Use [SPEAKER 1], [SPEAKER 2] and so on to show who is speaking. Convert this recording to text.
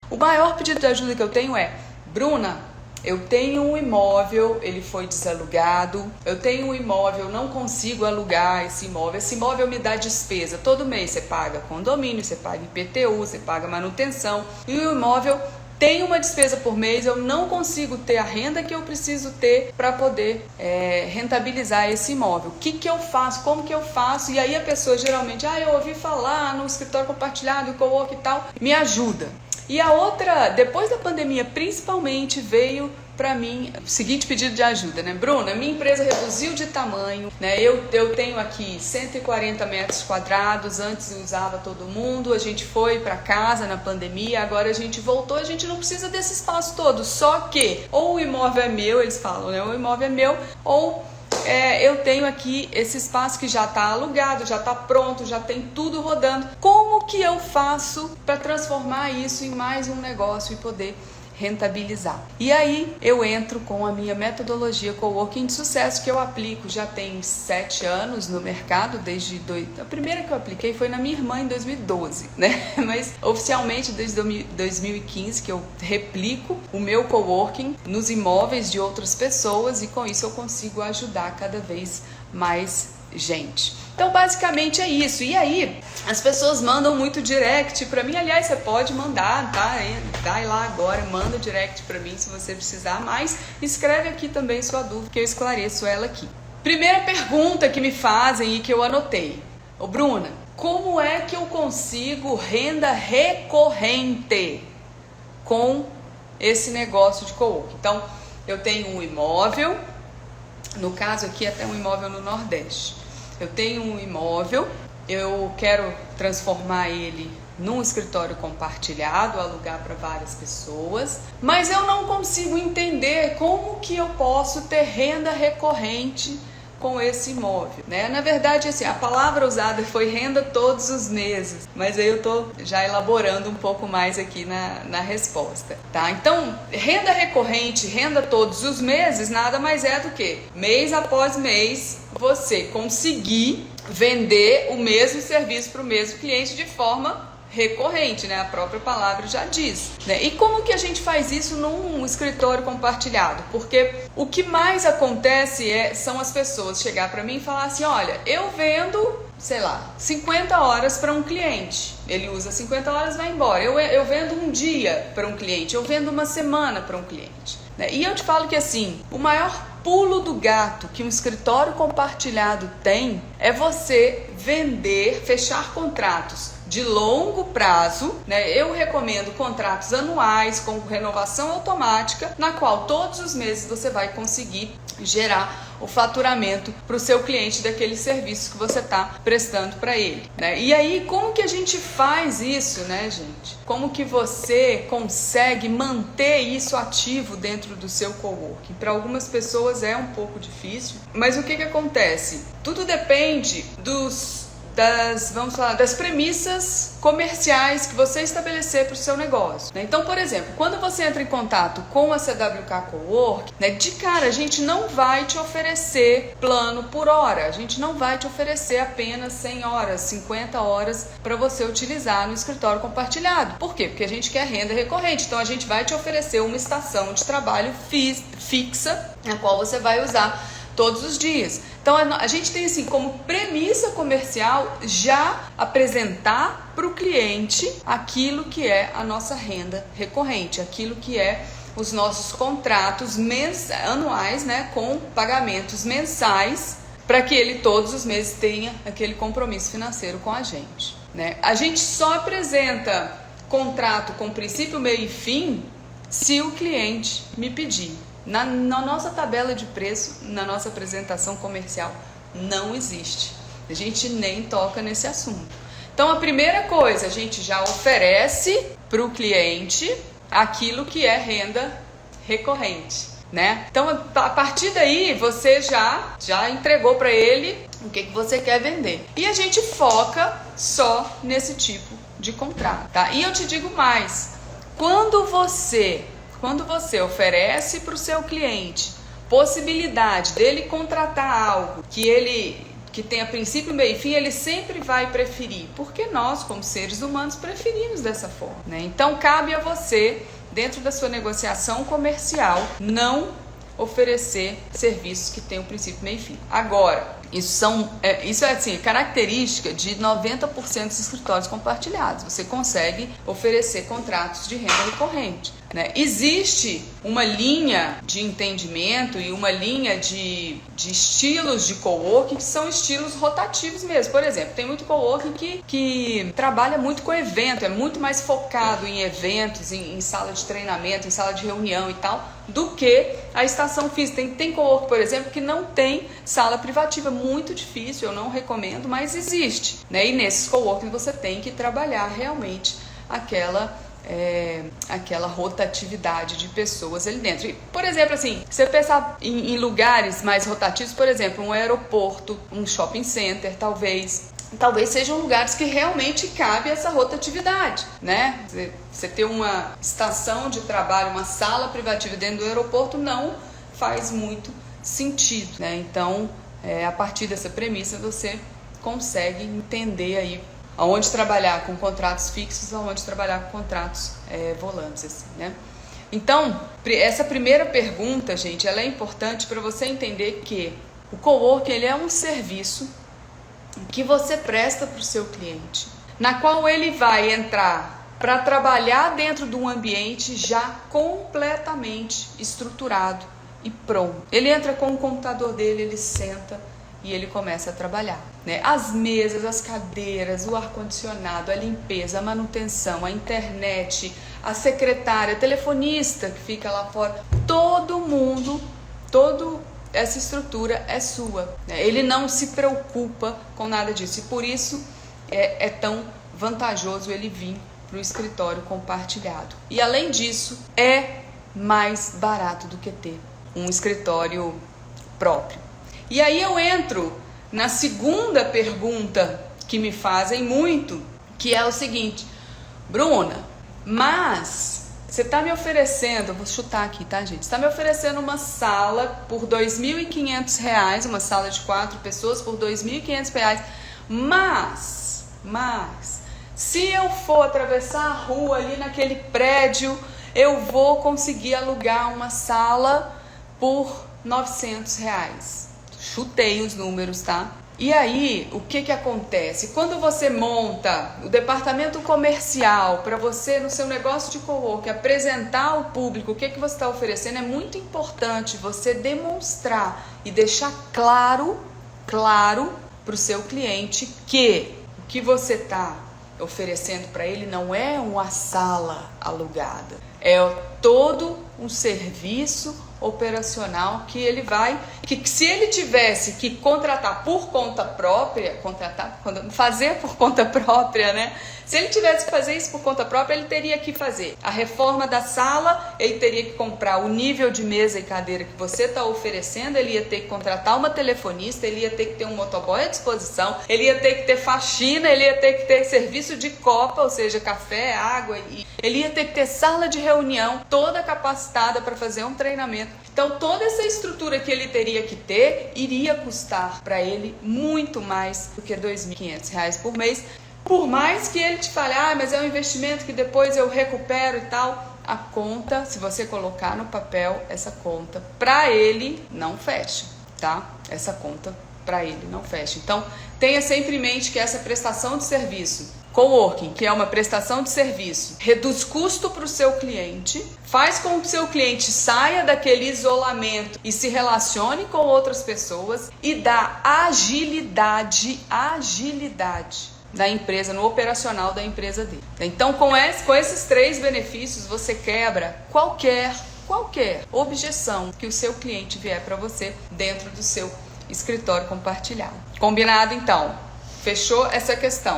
[SPEAKER 1] O maior pedido de ajuda que eu tenho é: Bruna, eu tenho um imóvel, ele foi desalugado, eu tenho um imóvel, não consigo alugar esse imóvel me dá despesa, todo mês você paga condomínio, você paga IPTU, você paga manutenção, e o imóvel tem uma despesa por mês, eu não consigo ter a renda que eu preciso ter para poder rentabilizar esse imóvel. O que eu faço? Como que eu faço? E aí a pessoa geralmente, eu ouvi falar no escritório compartilhado, cowork e tal, me ajuda. E a outra, depois da pandemia principalmente, veio para mim o seguinte pedido de ajuda, né? Bruna, minha empresa reduziu de tamanho, né? Eu tenho aqui 140 metros quadrados, antes eu usava todo mundo, a gente foi para casa na pandemia, agora a gente voltou, a gente não precisa desse espaço todo, só que ou o imóvel é meu, eles falam, né? O imóvel é meu, ou eu tenho aqui esse espaço que já está alugado, já está pronto, já tem tudo rodando. Como que eu faço para transformar isso em mais um negócio e poder rentabilizar? E aí eu entro com a minha metodologia Coworking de Sucesso, que eu aplico já tem 7 anos no mercado, a primeira que eu apliquei foi na minha irmã em 2012, né? Mas oficialmente desde 2015 que eu replico o meu Coworking nos imóveis de outras pessoas, e com isso eu consigo ajudar cada vez mais gente. Então basicamente é isso. E aí as pessoas mandam muito direct pra mim. Aliás, você pode mandar, tá? Vai lá agora, manda direct pra mim se você precisar, mas escreve aqui também sua dúvida que eu esclareço ela aqui. Primeira pergunta que me fazem e que eu anotei: Ô Bruna, como é que eu consigo renda recorrente com esse negócio de coworking? Então eu tenho um imóvel, no caso aqui até um imóvel no Nordeste. Eu tenho um imóvel, eu quero transformar ele num escritório compartilhado, alugar para várias pessoas, mas eu não consigo entender como que eu posso ter renda recorrente com esse imóvel, né? Na verdade, assim, a palavra usada foi renda todos os meses, mas aí eu tô já elaborando um pouco mais aqui na resposta, tá? Então, renda recorrente, renda todos os meses, nada mais é do que mês após mês você conseguir vender o mesmo serviço para o mesmo cliente de forma recorrente, né? A própria palavra já diz, né? E como que a gente faz isso num escritório compartilhado? Porque o que mais acontece são as pessoas chegar para mim e falar assim: olha, eu vendo, sei lá, 50 horas para um cliente, ele usa 50 horas e vai embora. Eu vendo um dia para um cliente, eu vendo uma semana para um cliente, né? E eu te falo que assim, o maior pulo do gato que um escritório compartilhado tem é você vender, fechar contratos de longo prazo, né? Eu recomendo contratos anuais com renovação automática, na qual todos os meses você vai conseguir gerar o faturamento para o seu cliente daquele serviço que você está prestando para ele, né? E aí, como que a gente faz isso, né, gente? Como que você consegue manter isso ativo dentro do seu coworking? Para algumas pessoas é um pouco difícil, mas o que acontece? Tudo depende das premissas comerciais que você estabelecer para o seu negócio, né? Então, por exemplo, quando você entra em contato com a CWK Cowork, né, de cara a gente não vai te oferecer plano por hora, a gente não vai te oferecer apenas 100 horas, 50 horas para você utilizar no escritório compartilhado. Por quê? Porque a gente quer renda recorrente, então a gente vai te oferecer uma estação de trabalho fixa, a qual você vai usar todos os dias. Então a gente tem assim como premissa comercial já apresentar para o cliente aquilo que é a nossa renda recorrente, aquilo que é os nossos contratos anuais, né, com pagamentos mensais, para que ele todos os meses tenha aquele compromisso financeiro com a gente, né? A gente só apresenta contrato com princípio, meio e fim se o cliente me pedir. Na nossa tabela de preço, na nossa apresentação comercial, não existe. A gente nem toca nesse assunto. Então, a primeira coisa, a gente já oferece para o cliente aquilo que é renda recorrente, né? Então, a partir daí, você já entregou para ele o que você quer vender. E a gente foca só nesse tipo de contrato, tá? E eu te digo mais, quando você oferece para o seu cliente possibilidade dele contratar algo que ele que tenha princípio, meio e fim, ele sempre vai preferir, porque nós, como seres humanos, preferimos dessa forma, né? Então, cabe a você, dentro da sua negociação comercial, não oferecer serviços que tenham princípio, meio e fim. Agora, isso é assim, característica de 90% dos escritórios compartilhados. Você consegue oferecer contratos de renda recorrente, né? Existe uma linha de entendimento e uma linha de estilos de coworking que são estilos rotativos mesmo. Por exemplo, tem muito coworking que trabalha muito com evento, é muito mais focado em eventos, em sala de treinamento, em sala de reunião e tal, do que a estação física. Tem coworking, por exemplo, que não tem sala privativa. Muito difícil, eu não recomendo, mas existe, né? E nesses coworking você tem que trabalhar realmente aquela rotatividade de pessoas ali dentro. E, por exemplo, assim, você pensar em lugares mais rotativos, por exemplo, um aeroporto, um shopping center, talvez sejam lugares que realmente cabe essa rotatividade, né? Você ter uma estação de trabalho, uma sala privativa dentro do aeroporto não faz muito sentido, né? Então, a partir dessa premissa, você consegue entender aí aonde trabalhar com contratos fixos, aonde trabalhar com contratos volantes, assim, né? Então, essa primeira pergunta, gente, ela é importante para você entender que o coworking, ele é um serviço que você presta para o seu cliente, na qual ele vai entrar para trabalhar dentro de um ambiente já completamente estruturado e pronto. Ele entra com o computador dele, ele senta e ele começa a trabalhar, né? As mesas, as cadeiras, o ar-condicionado, a limpeza, a manutenção, a internet, a secretária, a telefonista que fica lá fora, todo mundo, toda essa estrutura é sua, né? Ele não se preocupa com nada disso e por isso é tão vantajoso ele vir para o escritório compartilhado. E além disso, é mais barato do que ter um escritório próprio. E aí eu entro na segunda pergunta que me fazem muito, que é o seguinte: Bruna, mas você está me oferecendo, eu vou chutar aqui, tá, gente? Você está me oferecendo uma sala por R$ 2.500, uma sala de 4 pessoas por R$ 2.500, mas, se eu for atravessar a rua ali naquele prédio, eu vou conseguir alugar uma sala por R$ 900. Chutei os números, tá? E aí, o que acontece? Quando você monta o departamento comercial para você, no seu negócio de coworking, apresentar ao público o que você está oferecendo, é muito importante você demonstrar e deixar claro para o seu cliente que o que você está oferecendo para ele não é uma sala alugada, é todo um serviço operacional que ele que se ele tivesse que contratar por conta própria, fazer por conta própria, né? Se ele tivesse que fazer isso por conta própria, ele teria que fazer a reforma da sala, ele teria que comprar o nível de mesa e cadeira que você está oferecendo, ele ia ter que contratar uma telefonista, ele ia ter que ter um motoboy à disposição, ele ia ter que ter faxina, ele ia ter que ter serviço de copa, ou seja, café, água, e ele ia ter que ter sala de reunião toda capacitada para fazer um treinamento. Então, toda essa estrutura que ele teria que ter iria custar para ele muito mais do que R$ 2.500 por mês. Por mais que ele te fale, mas é um investimento que depois eu recupero e tal, a conta, se você colocar no papel, essa conta para ele não fecha, tá? Essa conta para ele não fecha. Então, tenha sempre em mente que essa prestação de serviço, coworking, que é uma prestação de serviço, reduz custo para o seu cliente, faz com que o seu cliente saia daquele isolamento e se relacione com outras pessoas e dá agilidade da empresa, no operacional da empresa dele. Então, com esses 3 benefícios, você quebra qualquer objeção que o seu cliente vier para você dentro do seu escritório compartilhado. Combinado, então? Fechou essa questão?